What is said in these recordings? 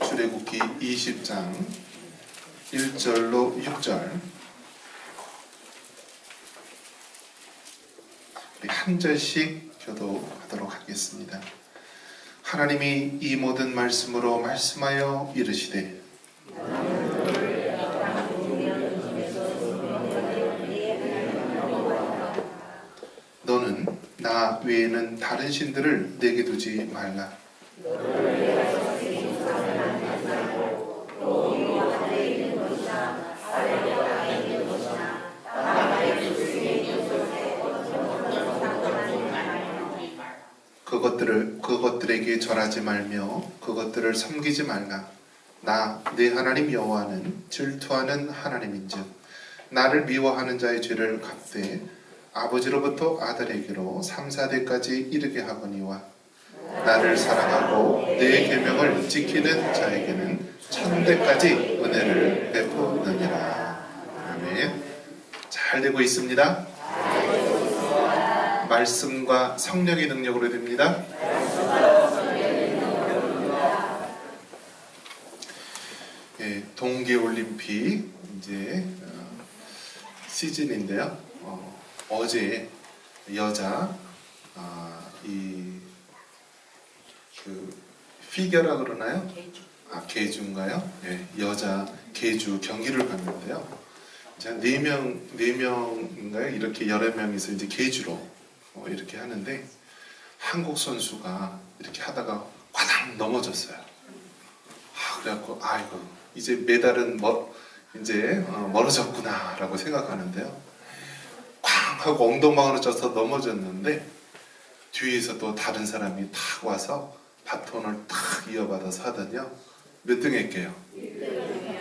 출애굽기 20장 1절로 6절 우리 한 절씩 교도하도록 하겠습니다. 하나님이 이 모든 말씀으로 말씀하여 이르시되 너는 나 외에는 다른 신들을 내게 두지 말라. 그것들에게 절하지 말며 그것들을 섬기지 말라. 나 내 하나님 여호와는 질투하는 하나님인즉 나를 미워하는 자의 죄를 갚되 아버지로부터 아들에게로 3, 4대까지 이르게 하거니와 나를 사랑하고 내 계명을 지키는 자에게는 1000대까지 은혜를 베푸느니라. 아멘. 잘 되고 있습니다. 말씀과 성령의 능력으로 됩니다. 예, 동계올림픽 이제 시즌인데요. 어제 여자 피겨라 그러나요? 계주인가요? 예, 여자 계주 경기를 봤는데요. 자, 4명인가요? 이렇게 여러 명이서 이제 계주로 이렇게 하는데 한국 선수가 이렇게 하다가 꽈당 넘어졌어요. 그래갖고 아이고 이제 메달은 멀어졌구나라고 생각하는데요. 쾅 하고 엉덩방아로 쪄서 넘어졌는데 뒤에서 또 다른 사람이 탁 와서 바톤을 탁 이어받아서 하더니요. 몇 등 했게요?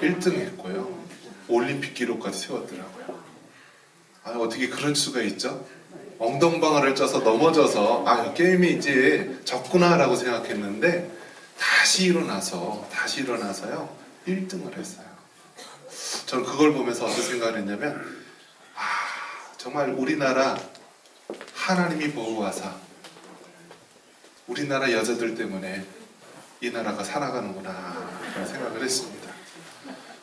1등 했고요. 올림픽 기록까지 세웠더라고요. 어떻게 그럴 수가 있죠? 엉덩방아를 쪄서 넘어져서 게임이 이제 졌구나 라고 생각했는데 다시 일어나서요 1등을 했어요. 저는 그걸 보면서 어떤 생각을 했냐면 정말 우리나라 하나님이 보호하사 우리나라 여자들 때문에 이 나라가 살아가는구나 그런 생각을 했습니다.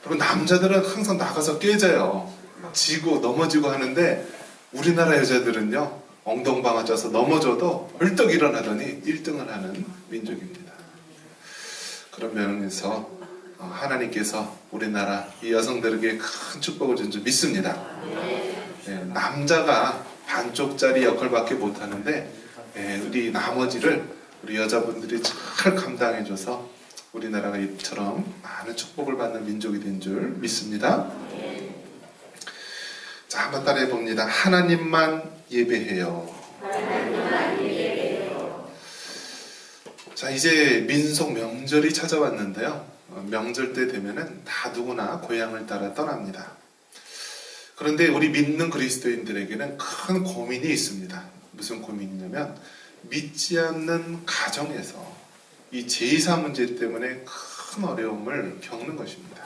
그리고 남자들은 항상 나가서 깨져요. 지고 넘어지고 하는데 우리나라 여자들은요 엉덩방아 쪄서 넘어져도 벌떡 일어나더니 1등을 하는 민족입니다. 그런 면에서 하나님께서 우리나라 이 여성들에게 큰 축복을 준 줄 믿습니다. 네, 남자가 반쪽짜리 역할밖에 못하는데 우리 나머지를 우리 여자분들이 잘 감당해줘서 우리나라가 이처럼 많은 축복을 받는 민족이 된 줄 믿습니다. 자, 한번 따라해 봅니다. 하나님만 예배해요. 자, 이제 민속 명절이 찾아왔는데요. 명절 때 되면은 다 누구나 고향을 따라 떠납니다. 그런데 우리 믿는 그리스도인들에게는 큰 고민이 있습니다. 무슨 고민이냐면 믿지 않는 가정에서 이 제사 문제 때문에 큰 어려움을 겪는 것입니다.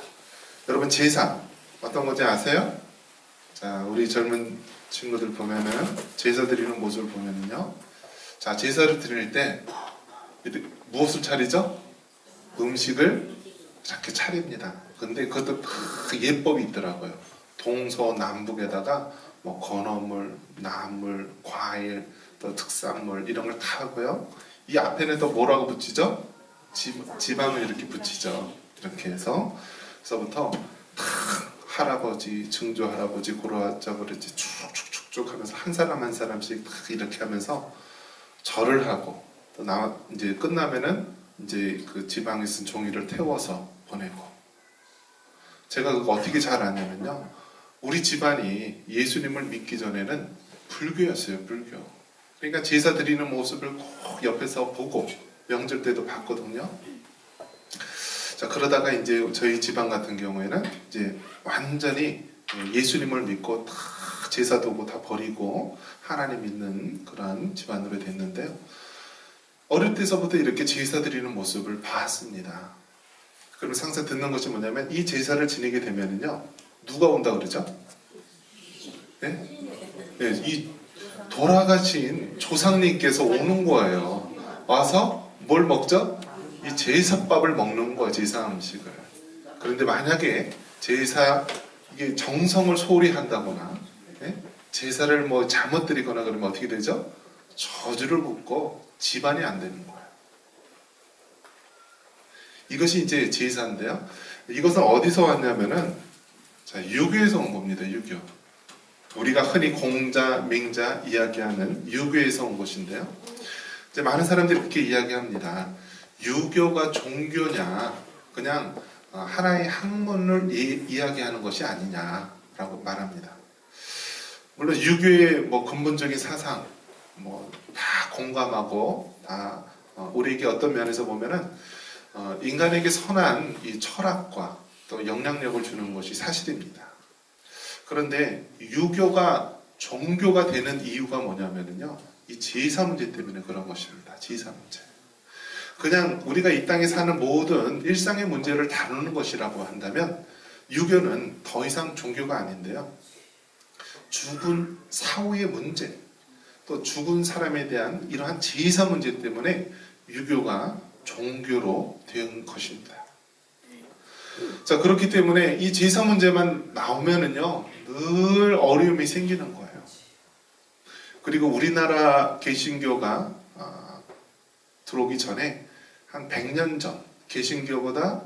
여러분 제사 어떤 건지 아세요? 자, 우리 젊은 친구들 보면은 제사 드리는 모습을 보면은요. 자, 제사를 드릴 때 무엇을 차리죠? 음식을 이렇게 차립니다. 근데 그것도 예법이 있더라고요. 동서남북에다가 건어물, 나물, 과일, 또 특산물 이런 걸 다 하고요. 이 앞에는 또 뭐라고 붙이죠? 지방을 이렇게 붙이죠. 이렇게 해서 그래서부터 할아버지, 증조 할아버지, 고로아자 그러지 쭉쭉쭉쭉 하면서 한 사람 한 사람씩 이렇게 하면서 절을 하고 또 이제 끝나면은 이제 그 지방에 쓴 종이를 태워서 보내고. 제가 그거 어떻게 잘 아냐면요. 우리 집안이 예수님을 믿기 전에는 불교였어요. 불교. 그러니까 제사 드리는 모습을 꼭 옆에서 보고 명절 때도 봤거든요. 자, 그러다가 이제 저희 집안 같은 경우에는 이제 완전히 예수님을 믿고 다 제사 도구 다 버리고 하나님 믿는 그런 집안으로 됐는데요. 어릴 때서부터 이렇게 제사 드리는 모습을 봤습니다. 그럼 항상 듣는 것이 뭐냐면 이 제사를 지내게 되면은요 누가 온다 그러죠? 네? 네, 이 돌아가신 조상님께서 오는 거예요. 와서 뭘 먹죠? 이 제사밥을 먹는 거예요, 제사 음식을. 그런데 만약에 제사 이게 정성을 소홀히 한다거나 예? 제사를 뭐 잘못 드리거나 그러면 어떻게 되죠? 저주를 붓고 집안이 안 되는 거예요. 이것이 이제 제사인데요. 이것은 어디서 왔냐면은 자, 유교에서 온 겁니다. 유교. 우리가 흔히 공자, 맹자 이야기하는 유교에서 온 것인데요. 이제 많은 사람들이 그렇게 이야기합니다. 유교가 종교냐, 그냥 하나의 학문을 이야기하는 것이 아니냐라고 말합니다. 물론 유교의 뭐 근본적인 사상, 뭐 다 공감하고 다 우리에게 어떤 면에서 보면은 인간에게 선한 이 철학과 또 영향력을 주는 것이 사실입니다. 그런데 유교가 종교가 되는 이유가 뭐냐면요, 이 제사 문제 때문에 그런 것입니다. 제사 문제. 그냥 우리가 이 땅에 사는 모든 일상의 문제를 다루는 것이라고 한다면 유교는 더 이상 종교가 아닌데요. 죽은 사후의 문제, 또 죽은 사람에 대한 이러한 제사 문제 때문에 유교가 종교로 된 것입니다. 자, 그렇기 때문에 이 제사 문제만 나오면은요, 늘 어려움이 생기는 거예요. 그리고 우리나라 개신교가 들어오기 전에 한 100년 전, 개신교보다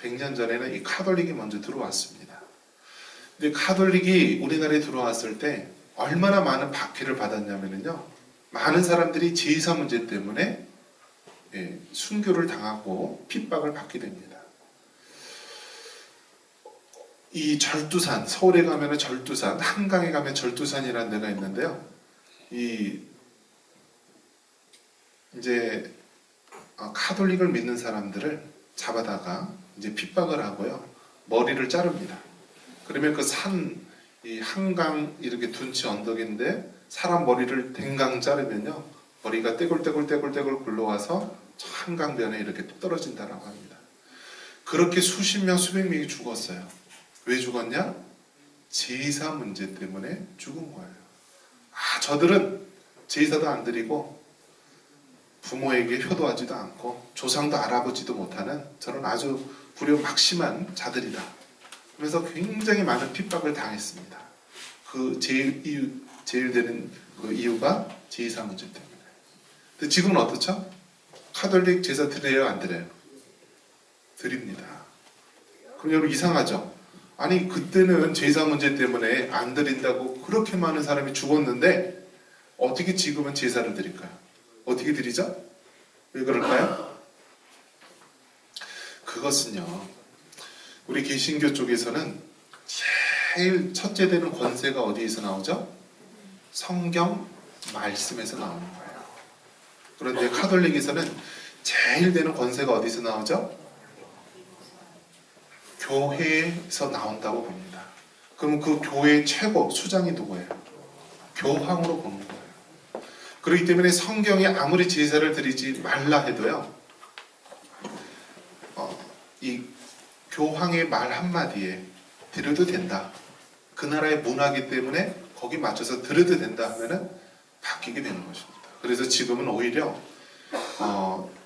100년 전에는 이 카톨릭이 먼저 들어왔습니다. 근데 카톨릭이 우리나라에 들어왔을 때 얼마나 많은 박해를 받았냐면요, 많은 사람들이 제사 문제 때문에 순교를 당하고 핍박을 받게 됩니다. 이 절두산, 서울에 가면은 절두산, 한강에 가면 절두산이라는 데가 있는데요. 이제 카톨릭을 믿는 사람들을 잡아다가 이제 핍박을 하고요, 머리를 자릅니다. 그러면 그 이 한강 이렇게 둔치 언덕인데 사람 머리를 댕강 자르면요, 머리가 떼굴떼굴 굴러와서 저 한강변에 이렇게 떨어진다라고 합니다. 그렇게 수십 명, 수백 명이 죽었어요. 왜 죽었냐? 제사 문제 때문에 죽은 거예요. 저들은 제사도 안 드리고 부모에게 효도하지도 않고 조상도 알아보지도 못하는 저런 아주 불효막심한 자들이다. 그래서 굉장히 많은 핍박을 당했습니다. 그 제일 되는 그 이유가 제사 문제 때문에. 근데 지금은 어떻죠? 카톨릭 제사 드려요, 안 드려요? 드립니다. 그럼 여러분 이상하죠? 아니, 그때는 제사 문제 때문에 안 드린다고 그렇게 많은 사람이 죽었는데 어떻게 지금은 제사를 드릴까요? 어떻게 드리죠? 왜 그럴까요? 그것은요, 우리 개신교 쪽에서는 제일 첫째 되는 권세가 어디에서 나오죠? 성경 말씀에서 나오는 거예요. 그런데 카톨릭에서는 제일 되는 권세가 어디서 나오죠? 교회에서 나온다고 봅니다. 그럼 그 교회의 최고 수장이 누구예요? 교황으로 보는 거예요. 그렇기 때문에 성경에 아무리 제사를 드리지 말라 해도요, 이 교황의 말 한마디에 드려도 된다. 그 나라의 문화이기 때문에 거기 맞춰서 드려도 된다 하면은 바뀌게 되는 것입니다. 그래서 지금은 오히려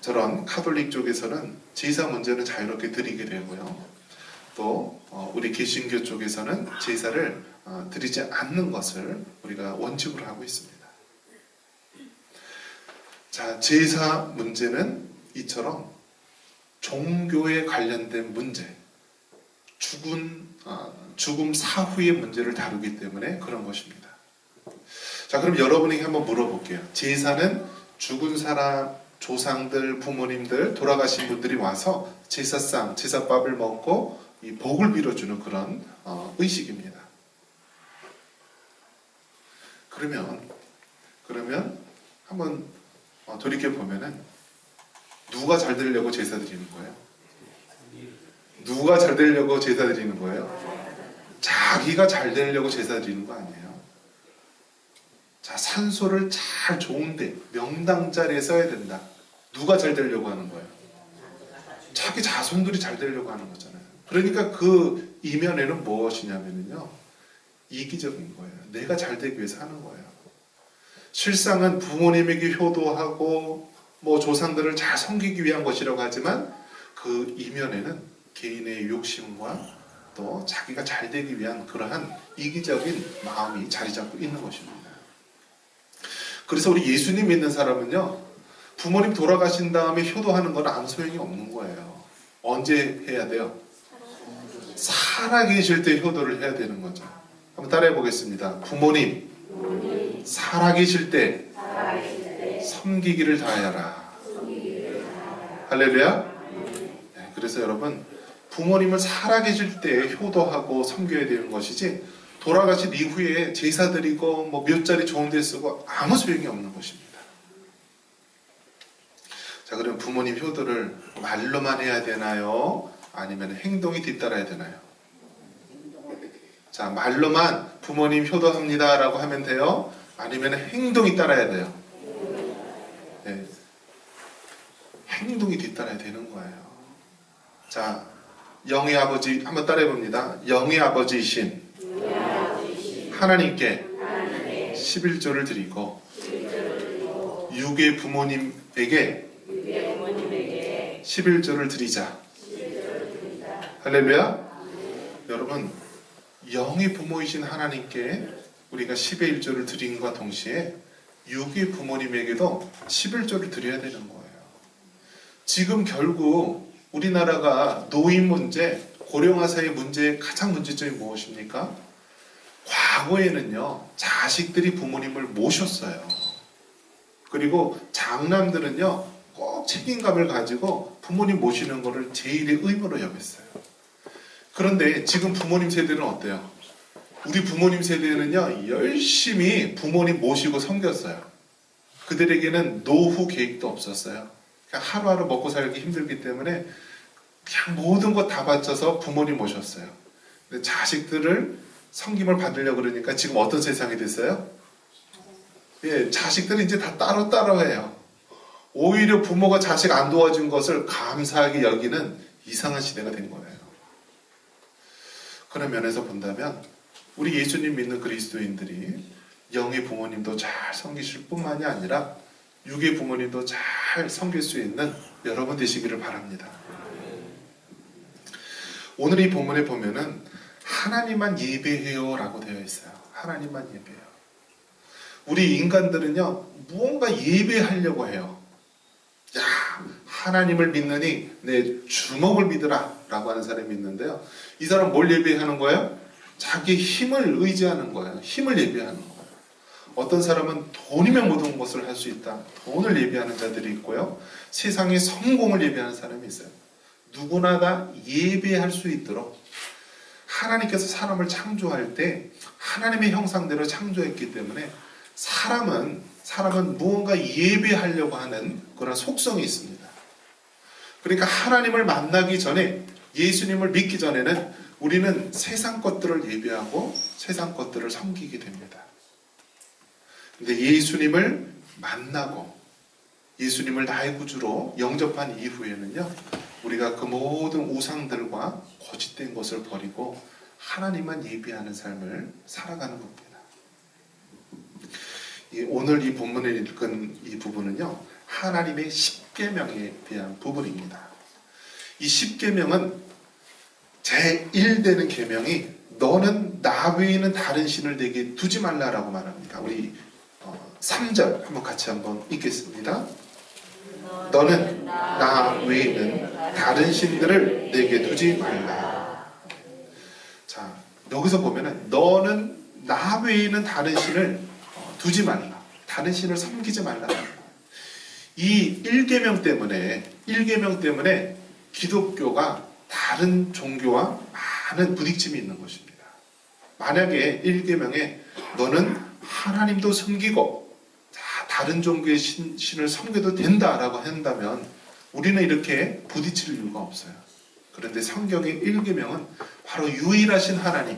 저런 카톨릭 쪽에서는 제사 문제는 자유롭게 드리게 되고요. 또 우리 개신교 쪽에서는 제사를 드리지 않는 것을 우리가 원칙으로 하고 있습니다. 자, 제사 문제는 이처럼 종교에 관련된 문제, 죽음 사후의 문제를 다루기 때문에 그런 것입니다. 자, 그럼 여러분에게 한번 물어볼게요. 제사는 죽은 사람, 조상들, 부모님들, 돌아가신 분들이 와서 제사상, 제사밥을 먹고 이 복을 빌어주는 그런 의식입니다. 그러면 한번 돌이켜 보면은 누가 잘 되려고 제사 드리는 거예요? 누가 잘 되려고 제사 드리는 거예요? 자기가 잘 되려고 제사 드리는 거 아니에요? 자, 산소를 잘 좋은데 명당 자리에 써야 된다. 누가 잘 되려고 하는 거예요? 자기 자손들이 잘 되려고 하는 거잖아요. 그러니까 그 이면에는 무엇이냐면요, 이기적인 거예요. 내가 잘 되기 위해서 하는 거예요. 실상은 부모님에게 효도하고 뭐 조상들을 잘 섬기기 위한 것이라고 하지만 그 이면에는 개인의 욕심과 또 자기가 잘 되기 위한 그러한 이기적인 마음이 자리 잡고 있는 것입니다. 그래서 우리 예수님 믿는 사람은요, 부모님 돌아가신 다음에 효도하는 건 아무 소용이 없는 거예요. 언제 해야 돼요? 살아계실 때 효도를 해야 되는 거죠. 한번 따라해 보겠습니다. 부모님 살아계실 때 섬기기를 다하여라. 할렐루야. 네, 그래서 여러분, 부모님을 살아계실 때 효도하고 섬겨야 되는 것이지, 돌아가신 이후에 제사 드리고 뭐 몇 자리 좋은 데 쓰고 아무 소용이 없는 것입니다. 자, 그럼 부모님 효도를 말로만 해야 되나요? 아니면 행동이 뒤따라야 되나요? 자, 말로만 부모님 효도합니다 라고 하면 돼요? 아니면 행동이 따라야 돼요? 네. 행동이 뒤따라야 되는 거예요. 자, 영의 아버지 한번 따라해 봅니다. 영의 아버지이신 하나님께 11조를 드리고 육의 부모님에게 11조를 드리자. 할렐루야. 여러분, 영의 부모이신 하나님께 우리가 10의 1조를 드림과 동시에 육의 부모님에게도 11조를 드려야 되는 거예요. 지금 결국 우리나라가 노인 문제, 고령화 사회 문제의 가장 문제점이 무엇입니까? 과거에는요, 자식들이 부모님을 모셨어요. 그리고 장남들은요, 꼭 책임감을 가지고 부모님 모시는 것을 제1의 의무로 여겼어요. 그런데 지금 부모님 세대는 어때요? 우리 부모님 세대는요, 열심히 부모님 모시고 섬겼어요. 그들에게는 노후 계획도 없었어요. 그냥 하루하루 먹고 살기 힘들기 때문에 그냥 모든 것 다 바쳐서 부모님 모셨어요. 근데 자식들을 섬김을 받으려고 그러니까 지금 어떤 세상이 됐어요? 예, 자식들이 이제 다 따로따로 해요. 오히려 부모가 자식 안 도와준 것을 감사하게 여기는 이상한 시대가 된 거예요. 그런 면에서 본다면 우리 예수님 믿는 그리스도인들이 영의 부모님도 잘 섬기실 뿐만이 아니라 육의 부모님도 잘 섬길 수 있는 여러분 되시기를 바랍니다. 오늘 이 본문에 보면은 하나님만 예배해요 라고 되어 있어요. 하나님만 예배해요. 우리 인간들은요, 무언가 예배하려고 해요. 야, 하나님을 믿느니 내 주먹을 믿으라 라고 하는 사람이 있는데요. 이 사람 뭘 예배하는 거예요? 자기 힘을 의지하는 거예요. 힘을 예배하는 거예요. 어떤 사람은 돈이면 모든 것을 할 수 있다. 돈을 예배하는 자들이 있고요. 세상의 성공을 예배하는 사람이 있어요. 누구나 다 예배할 수 있도록 하나님께서 사람을 창조할 때 하나님의 형상대로 창조했기 때문에 사람은 무언가 예배하려고 하는 그런 속성이 있습니다. 그러니까 하나님을 만나기 전에, 예수님을 믿기 전에는 우리는 세상 것들을 예배하고 세상 것들을 섬기게 됩니다. 근데 예수님을 만나고 예수님을 나의 구주로 영접한 이후에는요, 우리가 그 모든 우상들과 거짓된 것을 버리고 하나님만 예배하는 삶을 살아가는 겁니다. 오늘 이 본문에 읽은 이 부분은요, 하나님의 십계명에 대한 부분입니다. 이 십계명은 제1되는 계명이 너는 나 외에는 다른 신을 내게 두지 말라라고 말합니다. 우리 3절 한번 같이 한번 읽겠습니다. 너는 나 외에는 다른 신들을 내게 두지 말라. 자, 여기서 보면은 너는 나 외에는 다른 신을 두지 말라. 다른 신을 섬기지 말라. 이 1계명 때문에 기독교가 다른 종교와 많은 부딪힘이 있는 것입니다. 만약에 1계명에 너는 하나님도 섬기고 다른 종교의 신을 섬겨도 된다라고 한다면 우리는 이렇게 부딪힐 이유가 없어요. 그런데 성경의 1계명은 바로 유일하신 하나님,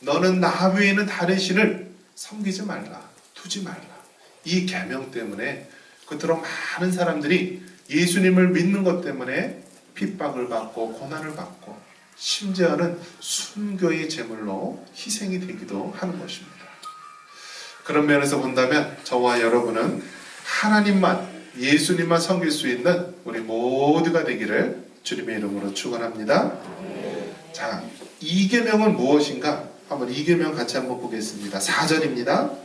너는 나 외에는 다른 신을 섬기지 말라, 두지 말라. 이 계명 때문에 그토록 많은 사람들이 예수님을 믿는 것 때문에 핍박을 받고 고난을 받고 심지어는 순교의 제물로 희생이 되기도 하는 것입니다. 그런 면에서 본다면 저와 여러분은 하나님만 예수님만 섬길 수 있는 우리 모두가 되기를 주님의 이름으로 축원합니다. 자, 2계명은 무엇인가? 한번 2계명 같이 한번 보겠습니다. 4절입니다.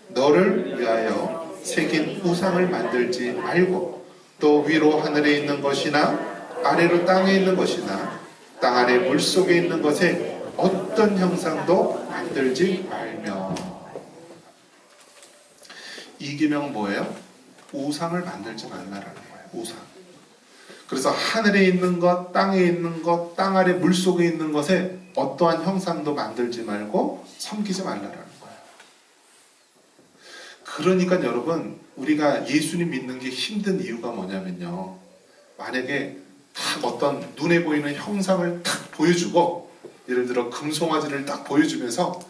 너를 위하여 새긴 우상을 만들지 말고 또 위로 하늘에 있는 것이나 아래로 땅에 있는 것이나 땅 아래 물속에 있는 것에 어떤 형상도 만들지 말며. 2계명은 뭐예요? 우상을 만들지 말라라는 거예요. 우상. 그래서 하늘에 있는 것, 땅에 있는 것, 땅 아래 물속에 있는 것에 어떠한 형상도 만들지 말고 섬기지 말라라는 거예요. 그러니까 여러분, 우리가 예수님 믿는 게 힘든 이유가 뭐냐면요, 만약에 딱 어떤 눈에 보이는 형상을 딱 보여주고, 예를 들어 금송아지를 딱 보여주면서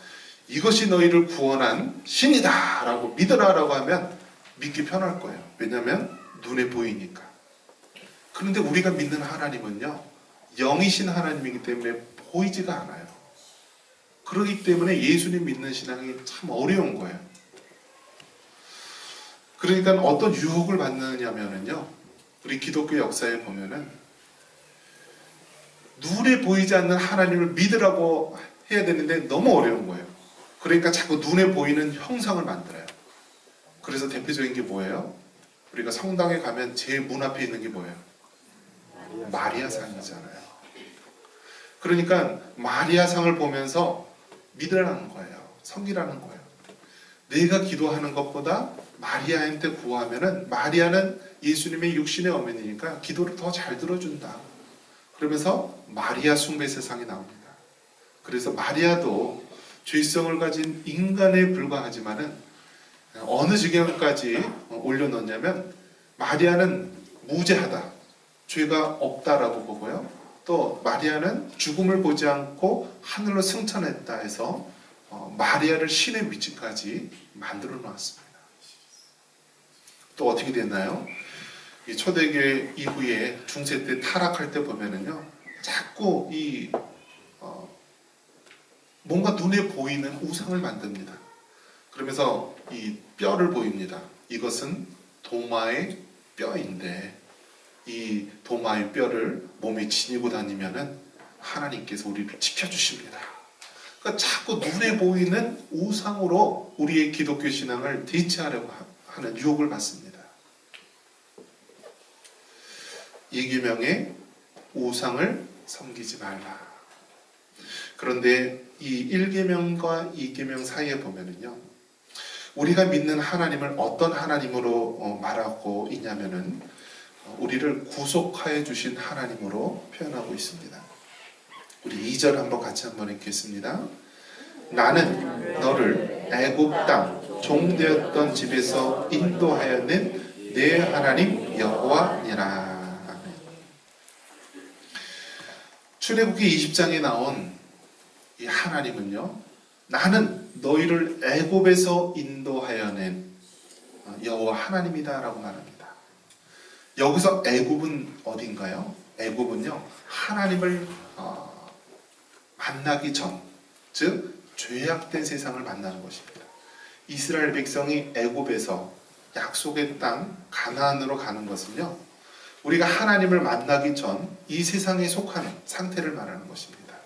이것이 너희를 구원한 신이다 라고 믿으라 라고 하면 믿기 편할 거예요. 왜냐하면 눈에 보이니까. 그런데 우리가 믿는 하나님은요, 영이신 하나님이기 때문에 보이지가 않아요. 그렇기 때문에 예수님 믿는 신앙이 참 어려운 거예요. 그러니까 어떤 유혹을 받느냐면요, 우리 기독교 역사에 보면은 눈에 보이지 않는 하나님을 믿으라고 해야 되는데 너무 어려운 거예요. 그러니까 자꾸 눈에 보이는 형상을 만들어요. 그래서 대표적인 게 뭐예요? 우리가 성당에 가면 제일 문 앞에 있는 게 뭐예요? 마리아상이잖아요. 그러니까 마리아상을 보면서 믿으라는 거예요. 섬기라는 거예요. 내가 기도하는 것보다 마리아한테 구하면은 마리아는 예수님의 육신의 어머니니까 기도를 더 잘 들어준다. 그러면서 마리아 숭배 세상이 나옵니다. 그래서 마리아도 죄성을 가진 인간에 불과하지만은 어느 지경까지 올려놓냐면 마리아는 무죄하다, 죄가 없다라고 보고요. 또 마리아는 죽음을 보지 않고 하늘로 승천했다 해서 마리아를 신의 위치까지 만들어 놓았습니다. 또 어떻게 됐나요? 이 초대교회 이후에 중세 때 타락할 때 보면은요, 자꾸 뭔가 눈에 보이는 우상을 만듭니다. 그러면서 이 뼈를 보입니다. 이것은 도마의 뼈인데 이 도마의 뼈를 몸에 지니고 다니면은 하나님께서 우리를 지켜주십니다. 그러니까 자꾸 눈에 보이는 우상으로 우리의 기독교 신앙을 대체하려고 하는 유혹을 받습니다. 2계명에 우상을 섬기지 말라. 그런데 이 1계명과 2계명 사이에 보면은요, 우리가 믿는 하나님을 어떤 하나님으로 말하고 있냐면은 우리를 구속하여 주신 하나님으로 표현하고 있습니다. 우리 2절 한번 같이 한번 읽겠습니다. 나는 너를 애굽 땅 종되었던 집에서 인도하여 낸 내 하나님 여호와니라. 출애굽기 20장에 나온 이 하나님은요, 나는 너희를 애굽에서 인도하여 낸 여호와 하나님이다 라고 말합니다. 여기서 애굽은 어딘가요? 애굽은요, 하나님을 만나기 전, 즉 죄악된 세상을 만나는 것입니다. 이스라엘 백성이 애굽에서 약속의 땅 가나안으로 가는 것은요, 우리가 하나님을 만나기 전 이 세상에 속하는 상태를 말하는 것입니다.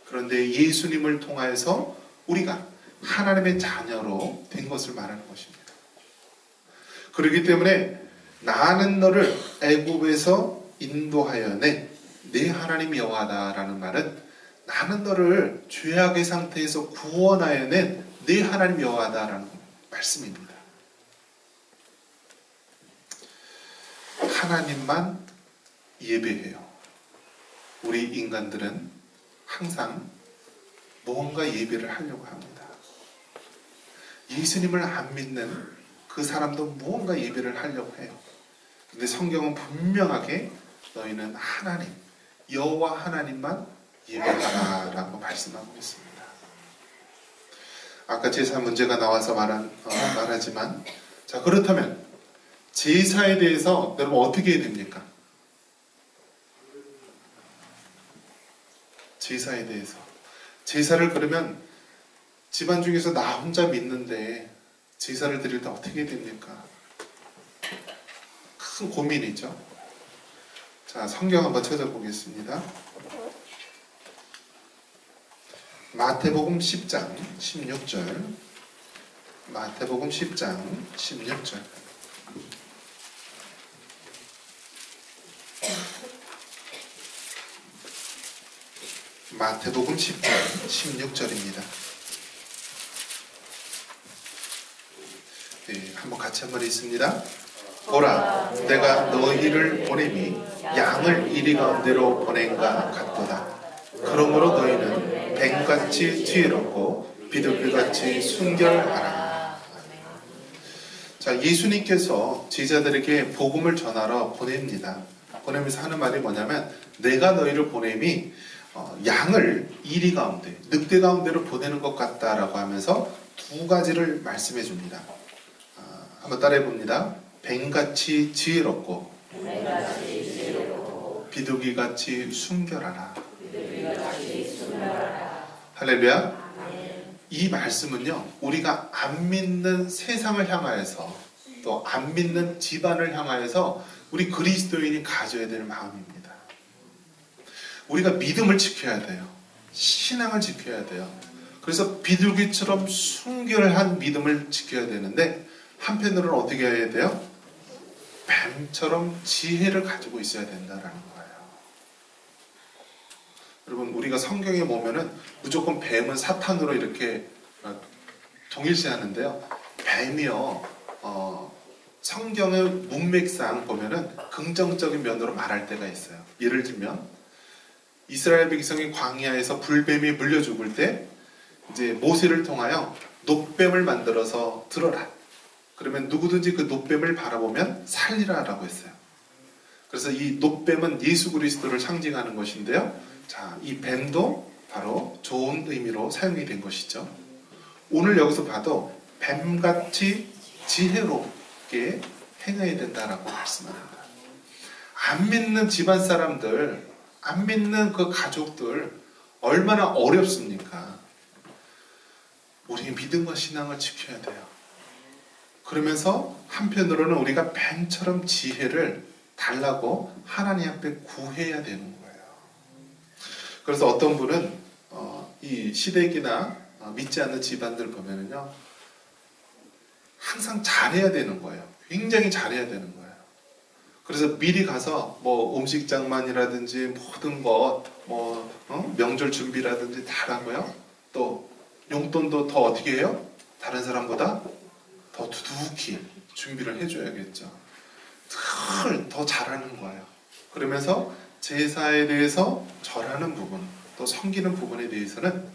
그런데 예수님을 통하여서 우리가 하나님의 자녀로 된 것을 말하는 것입니다. 그렇기 때문에 나는 너를 애굽에서 인도하여 내 하나님 여호와다라는 말은 나는 너를 죄악의 상태에서 구원하여 낸 내 하나님 여호와다라는 말씀입니다. 하나님만 예배해요. 우리 인간들은 항상 무언가 예배를 하려고 합니다. 예수님을 안 믿는 그 사람도 무언가 예배를 하려고 해요. 근데 성경은 분명하게 너희는 하나님, 여호와 하나님만 예배하라 라고 말씀하고 있습니다. 아까 제사 문제가 나와서 말하지만, 자, 그렇다면 제사에 대해서 여러분 어떻게 해야 됩니까? 제사에 대해서. 제사를 그러면 집안 중에서 나 혼자 믿는데 제사를 드릴 때 어떻게 해야 됩니까? 큰 고민이죠. 자, 성경 한번 찾아보겠습니다. 마태복음 10장 16절. 마태복음 10장 16절. 마태복음 10장 16절입니다. 네, 한번 같이 한번 읽습니다. 보라, 내가 너희를 보냄이 양을 이리 가운데로 보낸가 같도다. 그러므로 너희는 뱀같이 지혜롭고 비둘기같이 순결하라. 자, 예수님께서 제자들에게 복음을 전하러 보냅니다. 보내면서 하는 말이 뭐냐면, 내가 너희를 보냄이 양을 이리 가운데, 늑대 가운데로 보내는 것 같다라고 하면서 두 가지를 말씀해 줍니다. 한번 따라해 봅니다. 뱀같이 지혜롭고 비둘기같이 순결하라. 할렐루야. 이 말씀은요, 우리가 안 믿는 세상을 향하여서, 또 안 믿는 집안을 향하여서 우리 그리스도인이 가져야 될 마음입니다. 우리가 믿음을 지켜야 돼요. 신앙을 지켜야 돼요. 그래서 비둘기처럼 순결한 믿음을 지켜야 되는데, 한편으로는 어떻게 해야 돼요? 뱀처럼 지혜를 가지고 있어야 된다라는 거예요. 여러분, 우리가 성경에 보면은 무조건 뱀은 사탄으로 이렇게 동일시하는데요. 뱀이요, 성경의 문맥상 보면은 긍정적인 면으로 말할 때가 있어요. 예를 들면, 이스라엘 백성이 광야에서 불뱀이 물려 죽을 때, 이제 모세를 통하여 놋뱀을 만들어서 들어라. 그러면 누구든지 그 놋뱀을 바라보면 살리라라고 했어요. 그래서 이 놋뱀은 예수 그리스도를 상징하는 것인데요. 자, 이 뱀도 바로 좋은 의미로 사용이 된 것이죠. 오늘 여기서 봐도 뱀같이 지혜롭게 행해야 된다라고 말씀합니다. 안 믿는 집안 사람들, 안 믿는 그 가족들 얼마나 어렵습니까? 우리 믿음과 신앙을 지켜야 돼요. 그러면서 한편으로는 우리가 뱀처럼 지혜를 달라고 하나님 앞에 구해야 되는 거예요. 그래서 어떤 분은 이 시댁이나 믿지 않는 집안들 보면은요, 항상 잘해야 되는 거예요. 굉장히 잘해야 되는 거예요. 그래서 미리 가서 뭐 음식장만이라든지 모든 것, 명절 준비라든지 다 하고요. 또 용돈도 더 어떻게 해요? 다른 사람보다 더 두둑히 준비를 해줘야겠죠. 더 잘하는 거예요. 그러면서 제사에 대해서 절하는 부분, 또 섬기는 부분에 대해서는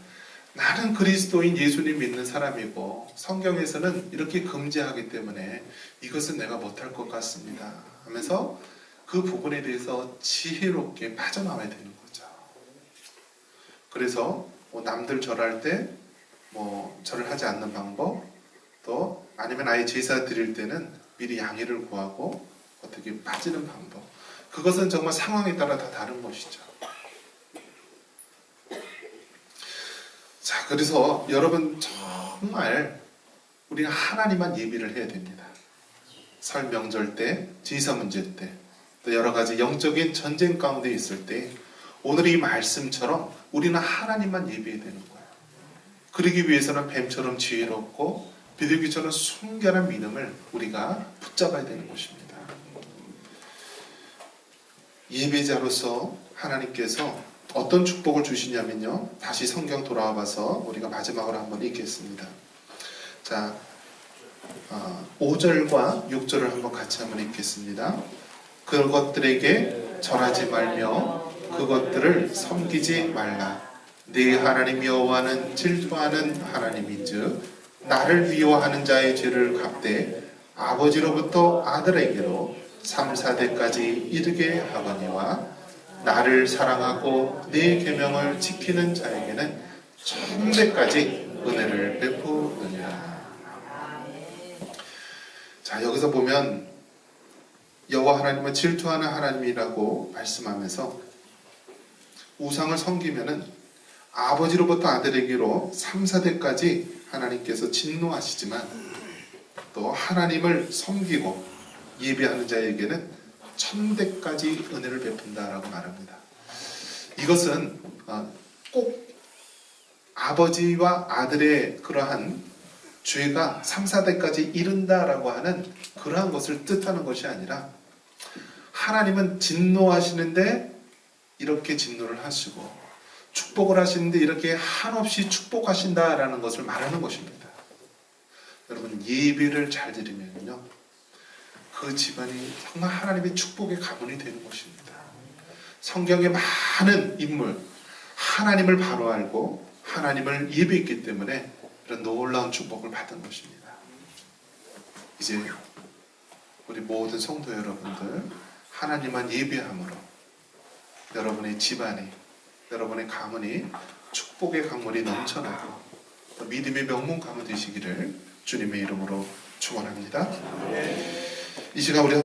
나는 그리스도인 예수님 믿는 사람이고 성경에서는 이렇게 금지하기 때문에 이것은 내가 못할 것 같습니다 하면서 그 부분에 대해서 지혜롭게 빠져나와야 되는 거죠. 그래서 남들 절할 때 절을 하지 않는 방법, 또 아니면 아예 제사 드릴 때는 미리 양해를 구하고 어떻게 빠지는 방법, 그것은 정말 상황에 따라 다 다른 것이죠. 자, 그래서 여러분 정말 우리가 하나님만 예비를 해야 됩니다. 설 명절 때, 제사 문제 때, 또 여러 가지 영적인 전쟁 가운데 있을 때 오늘 이 말씀처럼 우리는 하나님만 예비해야 되는 거예요. 그러기 위해서는 뱀처럼 지혜롭고 비둘기처럼 순결한 믿음을 우리가 붙잡아야 되는 것입니다. 예배자로서 하나님께서 어떤 축복을 주시냐면요, 다시 성경 돌아와 봐서 우리가 마지막으로 한번 읽겠습니다. 자, 5절과 6절을 한번 같이 한번 읽겠습니다. 그것들에게 절하지 말며 그것들을 섬기지 말라. 네 하나님 여호와는 질투하는 하나님인즉 나를 미워하는 자의 죄를 갚되 아버지로부터 아들에게로 3, 4대까지 이르게 하거니와 나를 사랑하고 네 계명을 지키는 자에게는 천대까지 은혜를 베푸느니라. 자, 여기서 보면 여호와 하나님은 질투하는 하나님이라고 말씀하면서 우상을 섬기면은 아버지로부터 아들에게로 3, 4대까지 하나님께서 진노하시지만 또 하나님을 섬기고 예배하는 자에게는 천대까지 은혜를 베푼다라고 말합니다. 이것은 꼭 아버지와 아들의 그러한 죄가 3, 4대까지 이른다라고 하는 그러한 것을 뜻하는 것이 아니라 하나님은 진노하시는데 이렇게 진노를 하시고 축복을 하시는데 이렇게 한없이 축복하신다라는 것을 말하는 것입니다. 여러분, 예배를 잘 드리면요, 그 집안이 정말 하나님의 축복의 가문이 되는 것입니다. 성경의 많은 인물, 하나님을 바로 알고 하나님을 예배했기 때문에 이런 놀라운 축복을 받은 것입니다. 이제 우리 모든 성도 여러분들, 하나님만 예배함으로 여러분의 집안이, 여러분의 가문이 축복의 강물이 넘쳐나고 믿음의 명문 가문 되시기를 주님의 이름으로 축원합니다. 이 시간 우리